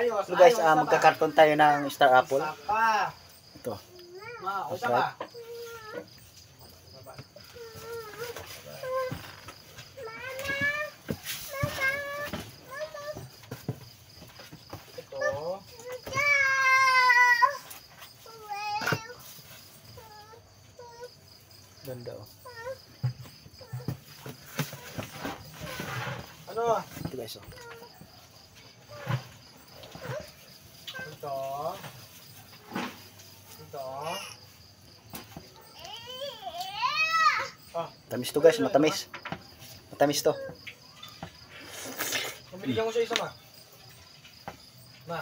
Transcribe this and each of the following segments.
So guys, magkakarton tayo ng Star Apple. Ito. Okay. Ganda oh. Ano? Ito guys oh. Ito. Ito. Tamis to guys, matamis. Matamis to. Mabiligyan ko sa isa, ma. Ma.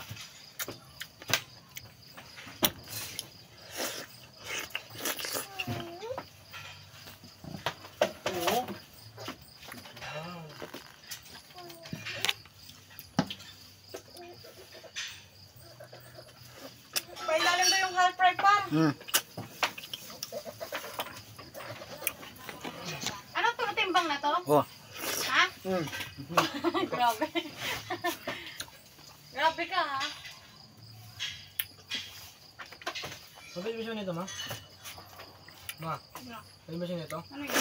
Pailalim ba yung half fry pa? Anong tinutimbang na to? Oh. Ha? Grabe. Grabe ka ha. Pwede ba siya nito, ma? Ma. Pwede ba siya nito? Ano yun?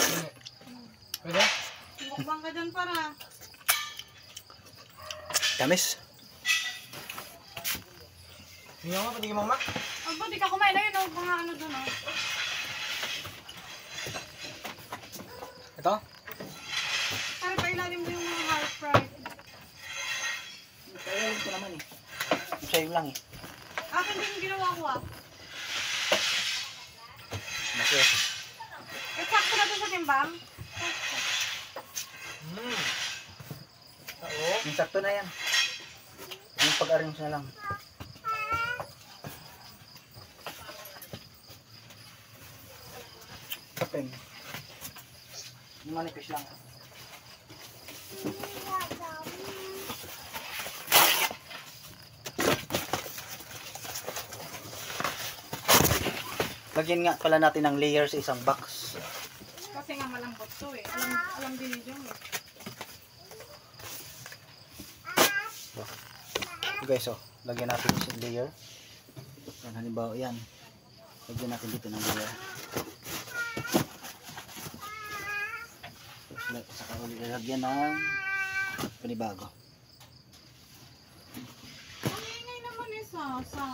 Pwede? Mukbang ka dyan para. Tamis. Hindi ako, pwede ka mama? Aba, di ka kumain na yun. Mga ano dun oh. Ito? Para pailalim mo yung mga half fry. Pailalim ko naman eh. Sa'yo lang eh. Akin din yung ginawa ko ah. Masaya. Eh, sakto na dun sa timbang. Yung sakto na yan. Yung pag-arrange na lang. Kapeng. Yung manipis lang. Lagyan nga pala natin ng layer sa isang box. Kasi nga malambot to eh. Alam din yung eh. So guys, oh, lagyan natin yung layer. Yan, halimbawa yan. Lagyan natin dito ng layer. Saka ulit lagyan ng panibago. Ang ingay naman eh, Sasa.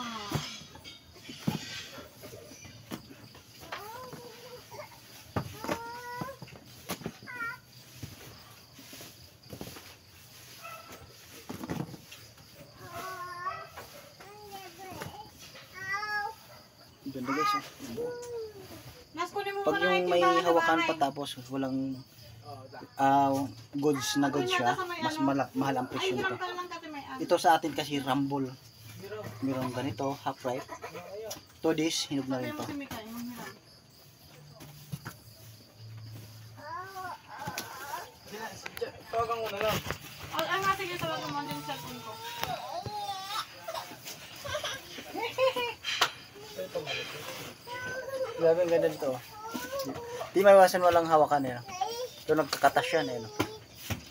Ganda guys, oh. Nas, kunin mo Pag muna yung may hawakan pa tapos walang goods na goods siya, mas mahal ang presyo nito. Ito sa atin kasi rumble. Meron ganito, half ripe. To this, hinog na rin to. Tawagan mo na lang. Sige, tawagan mo din sa cellphone ko. Grabe ang ganda nito. Di maiwasan walang hawakan eh. Ito nagkakatas yan eh.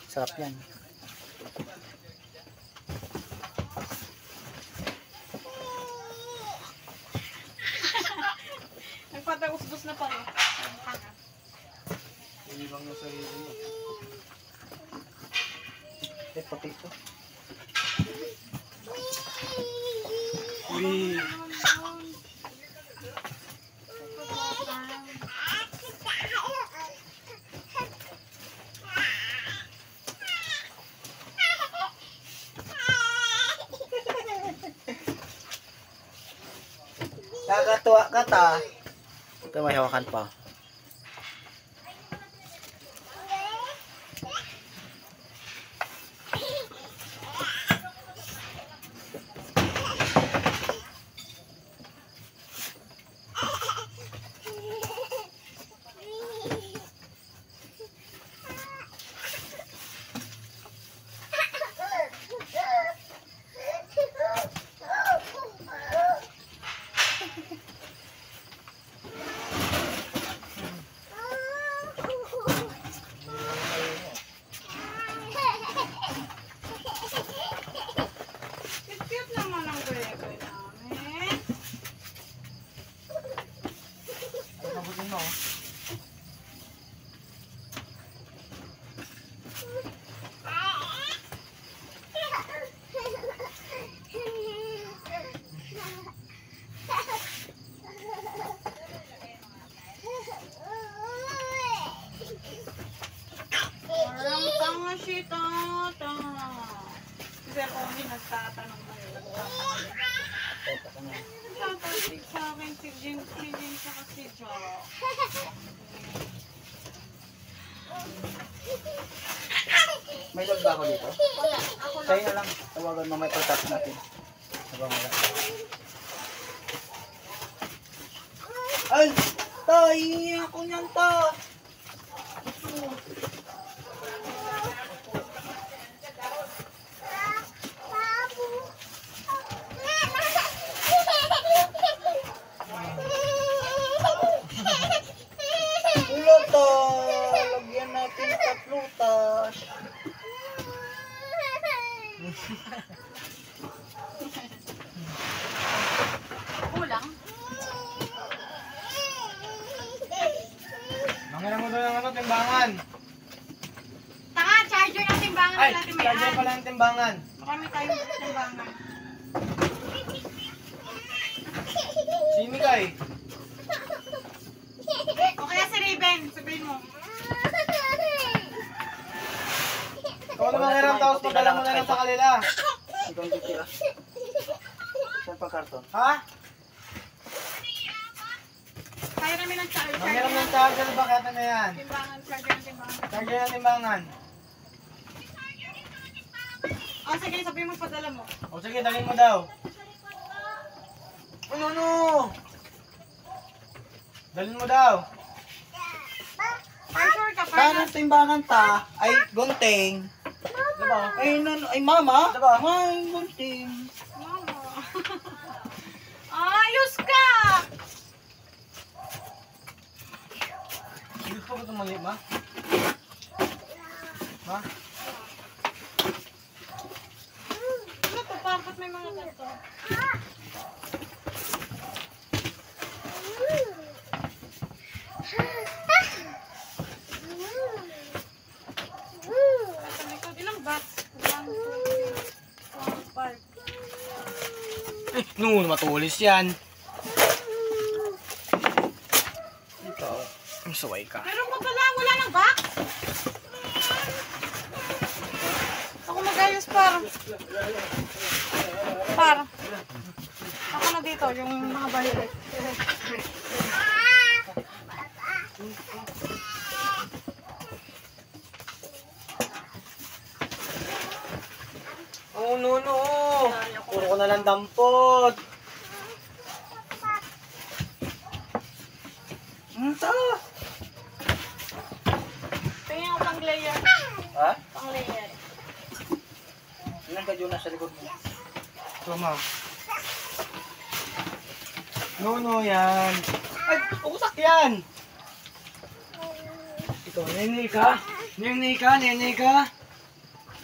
Sarap yan. Nagpatausbos na pa rin. Hindi lang mo sarili mo. Eh, pati ito. Uy! Kakatuwa ka ta. Ito may hawakan pa. Sir Omi nagtatanong na yun. Ito ka na. Nagtatanong sa akin si Jin sa si Jo. May log ba ako dito? Wala, ako lang. Sa'yo na lang. Tawagan mo may protap natin. Habang wala. Ay! Tay! Ako niyan ta! Luta! Lagyan natin sa plutas. Kulang. Mangiram mo doon ng timbangan. Taka, charger ng timbangan Ay, natin may charger pala ng timbangan. Marami tayong timbangan. Simi ka eh. O kaya si Raven, sabihin mo. Ikaw na mangiram tapos padala mo na lang sa kanila. Ikaw ang titira. Saan pa karton? Ha? Kaya namin ng charger. Mangiram ng charger ba kaya na yan? Timbangan, charger ng timbangan. Charger ng timbangan. O sige, sabihin mo padala mo. O sige, dalhin mo daw. Ano no? Dalhin mo daw. For sure ka, Saan ang timbangan ta? Ay, gunting. Diba? Ay, mama. Diba? Ay, gunting. Mama. Ayos ka! Gusto ko itong mali, ma? Ma? Ano to? Bakit may mga ganito? Sa likod, ilang box? 1, 2, 3, 4, 5. Eh, noon, matulis yan. Ikaw, ang saway ka. Meron pa pala, wala nang box? Ako mag-ayos para. Ako na dito, yung mga bahilit. Oh, no. Puro ko na lang dampot. Ta? Tingnan ko pang layer. Ha? Pang layer. Ilan ka Jonas sa likod mo? Ito, ma'am. No, yan. Ay, utak yan. Ito, nenay ka? Nenay ka?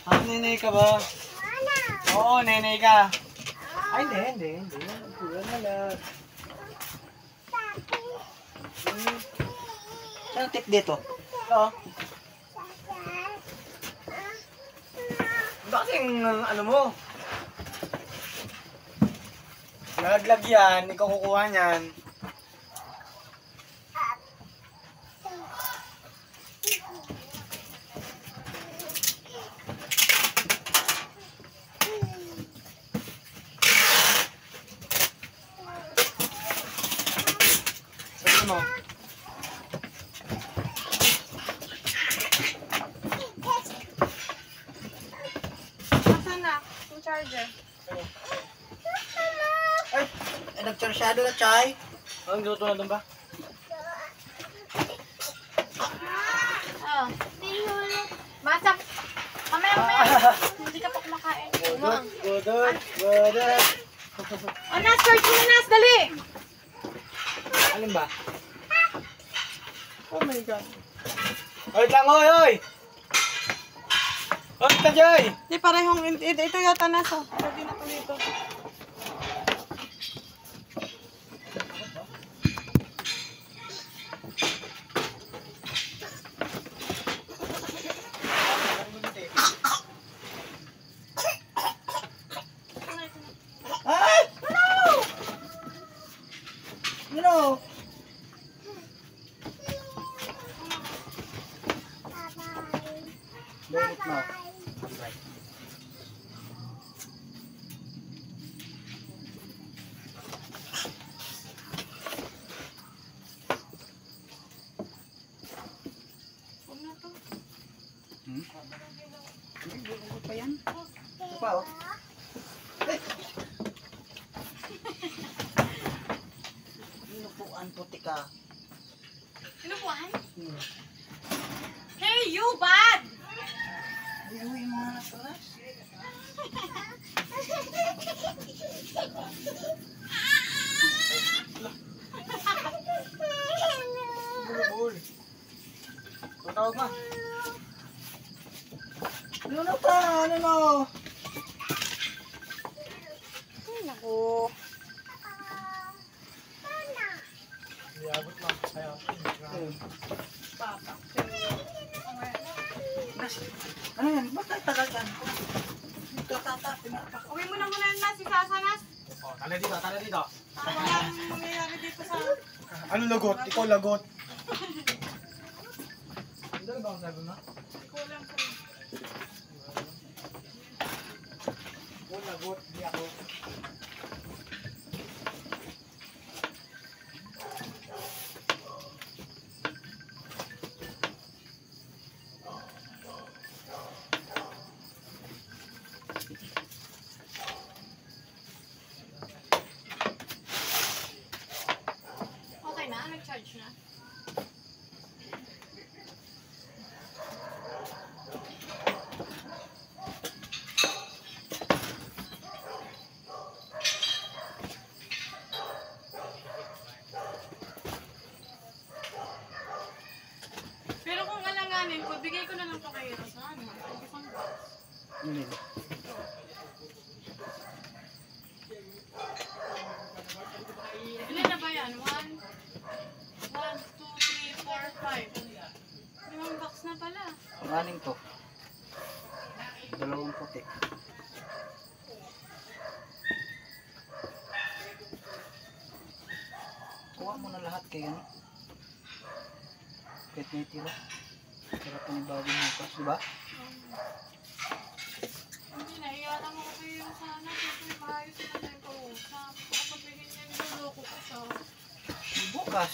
Ah, nenay ka ba? Oo, nenay ka. Ay, hindi. Kuya na lang. Saan ang tip dito? Oo. Bakit ano mo? Nalaglag yan, ikaw kukuha niyan. Sabi mo. Nasaan na? Yung charger. Ay, nagtsarsado na, Chay. Anong luto na doon ba? Oh. Basta. Mamaya. Hindi ka pa kumakain. Godot. Oh, Nas, search mo na, Nas. Dali. Alin ba? Oh my God. Wait lang, oy! Oy, Tajay! Di parehong, ito yata Nas. Oh. Lagi na ko dito. Ay! No! Wait, no. Inupuan puti ka. Inupuan? Hmm. Hey, you bad! Ayuhin mo nga na taras. Bulbul. Tawag ma. Ano na ta? Ano no? Ay, naku. Iabot ma. Ayaw. Papa. Ano yan? Ba't nagtagal yan? Tatata, pinapak. Uwi mo na muna na si Sasanas. Oh, tala dito, tala dito. Ano lang mangyayari dito sa... Ano lagot? Ikaw lagot. Ano ba ang sabi mo? Kulang sa... Ikaw lagot, di ako. Okay na? Nag-charge na? Pero kung alanganin ko, bigay ko na lang to kay Rosana. Isang box. Yun yun. Ilan na ba yan? 1, 2, 3, 4, 5. 5 box na pala. Ang aning to. Dalawang puti. Kuha mo na lahat kayo. Kahit may tira. Sarap pa ni bagong mukas, di ba? Hindi, nahiya lang ako kay Rosana. Siyempre, maayos naman na yung kausap. Kapagpigin niya, niloloko ko siya. Bukas.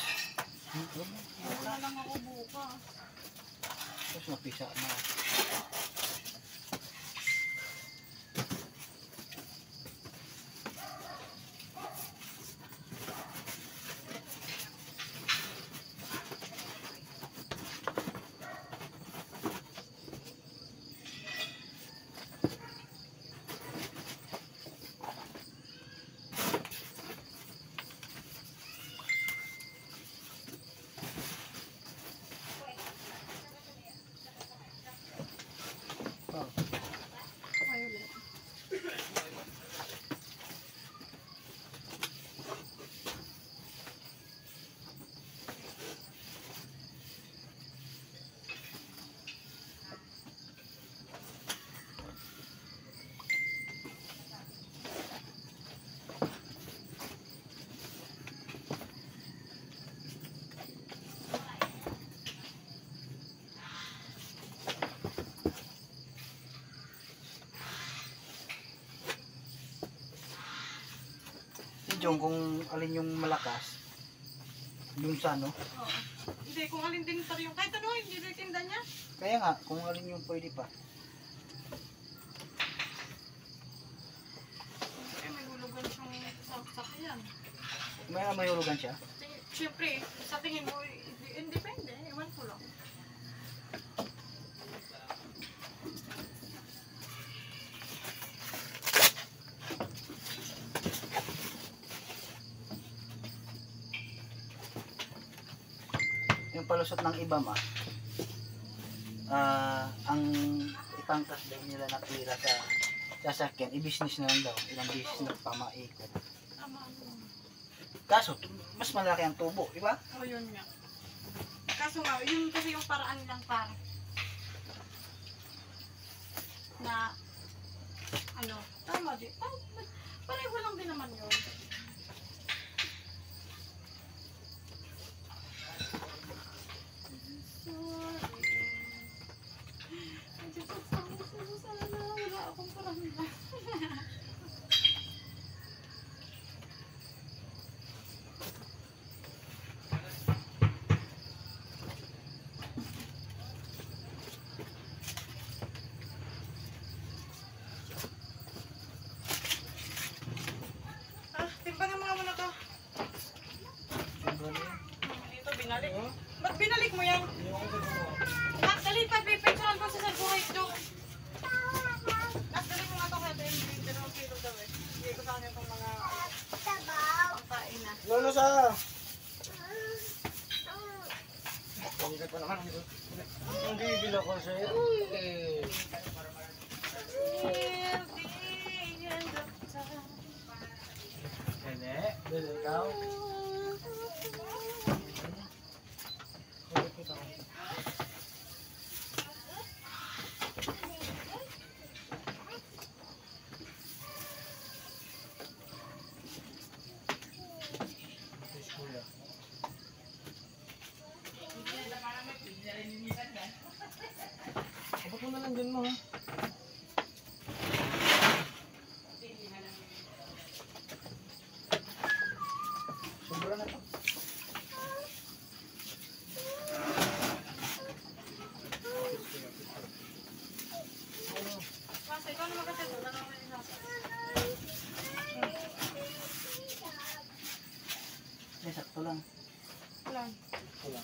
Wala lang ako bukas. Tapos napisa na. Oh. Violet. Si Jong, kung alin yung malakas, yung sa ano, Oo. Hindi, kung alin din ito yung... Kahit ano, hindi rin tinda niya. kaya nga, kung alin yung pwede pa. Eh, may hulugan siyang sakyan. May hulugan siya. Siyempre, sa tingin mo, independe. Ewan ko lang. Yung palusot ng iba ma, ang ipangkas daw nila na pira sa sasakyan, i-business na lang daw. Ilang business na pamaikot. Tama mo. Kaso, mas malaki ang tubo, di ba? O, yun nga. Kaso nga, yun kasi yung paraan lang para na ano, tama din. Pareho lang din naman yun. Sana wala akong paramdam. sa... Pangkat pa naman. Hindi bila ko sa'yo. Eh. Nene, dito ikaw. Abot mo na lang dyan mo ha. Sobra na to. Kasi ikaw na magkatito. Sakto lang. Wala.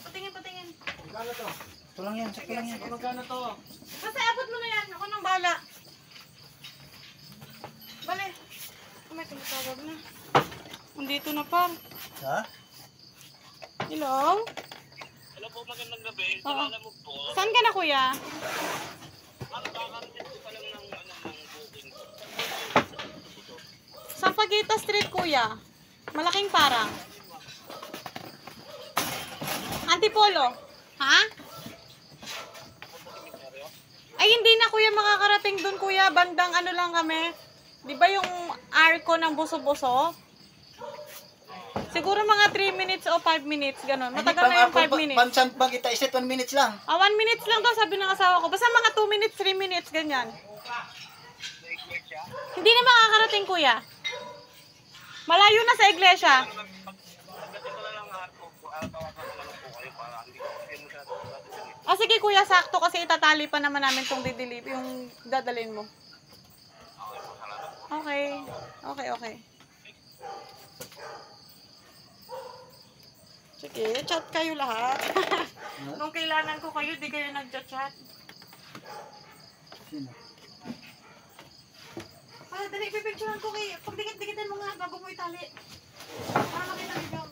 Patingin, patingin. Magkano to? Sakto lang yan, sakto lang yan. Magkano to? Basta abot mo na yan. Ako nang bala. Bale. May tumatawag na. Nandito na par. Ha? Hello? Hello po, magandang gabi. Oo. Kilala mo po. Saan ka na kuya? Kakarating ko pa lang ng booking ko. Sa Pagita Street kuya. Malaking parang. Antipolo. Ha? Ay hindi na kuya makakarating doon kuya. Bandang ano lang kami. Di ba yung arko ng buso-buso? Siguro mga 3 minutes o 5 minutes, gano'n. Matagal na yung 5 minutes. Pansang Pagita Street, 1 minutes lang. 1 minutes lang daw sabi ng asawa ko. Basta mga 2 minutes, 3 minutes, ganyan. Hindi na makakarating kuya. Malayo na sa iglesia. Pagdating ko na lang ako po, tawagan ko na lang po kayo para hindi ko kasi masyado dadaling. Ah, sige kuya, sakto kasi itatali pa naman namin itong didilip, yung dadalhin mo. Okay. Okay, okay. Sige, chat kayo lahat. Nung kailangan ko kayo, di kayo nagchat-chat. Sino? Ah, dali, pipicturean ko kayo. Pagdikit-dikitan mo nga bago mo itali. Para makita nyo.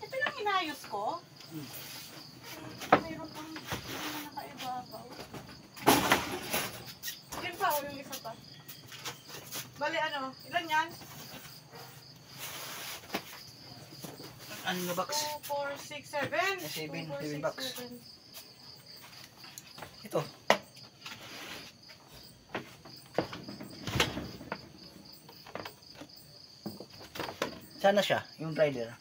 Ito lang inayos ko. Mayroon pang nakaibabaw. Yun pa, o yung isa pa. Bali, ano? Ilan yan? Ano na box? 2, 4, 6, 7. Seven, 2, 4, seven 6, bucks. 7. Ito. Sana siya, yung rider.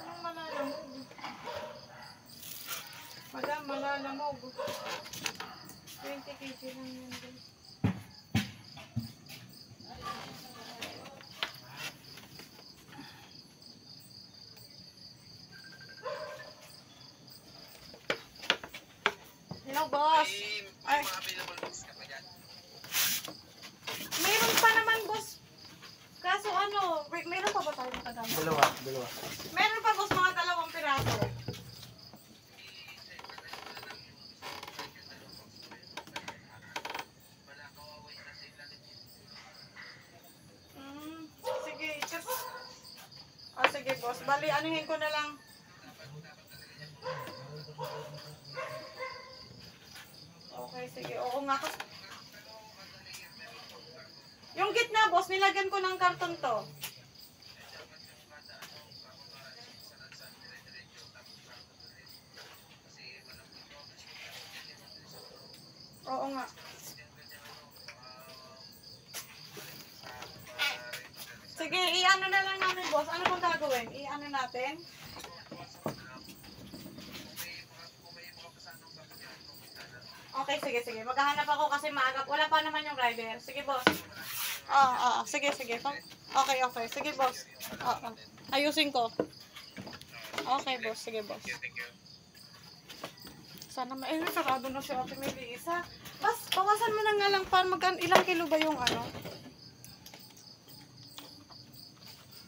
Anong malalamog? Madam, malalamog. 20 kg lang yan din. Hello, boss. Ay, Available books ka pa dyan. meron pa naman, boss. Kaso ano, wait, meron pa ba tayo matagama? Dalawa. Meron pa, boss, mga 2 piraso. Sige, just... Ah, sige, boss. Bali, anuhin ko na lang. Okay, sige. Oo nga. Yung gitna, boss, nilagyan ko ng karton to. Oo nga. Sige. Sige, i-ano na lang namin, boss. Ano bang gagawin? I-ano natin? Okay, sige, sige. Maghahanap ako kasi maaga. Wala pa naman yung rider. Sige, boss. Sige, sige. Okay, okay. Sige, boss. Oo. Ayusin ko. Okay, boss. Sige, boss. Sana sarado na si Ate Melissa. Bas, bawasan mo na nga lang para ilang kilo ba yung ano?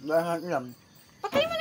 Wala ilam. Patay mo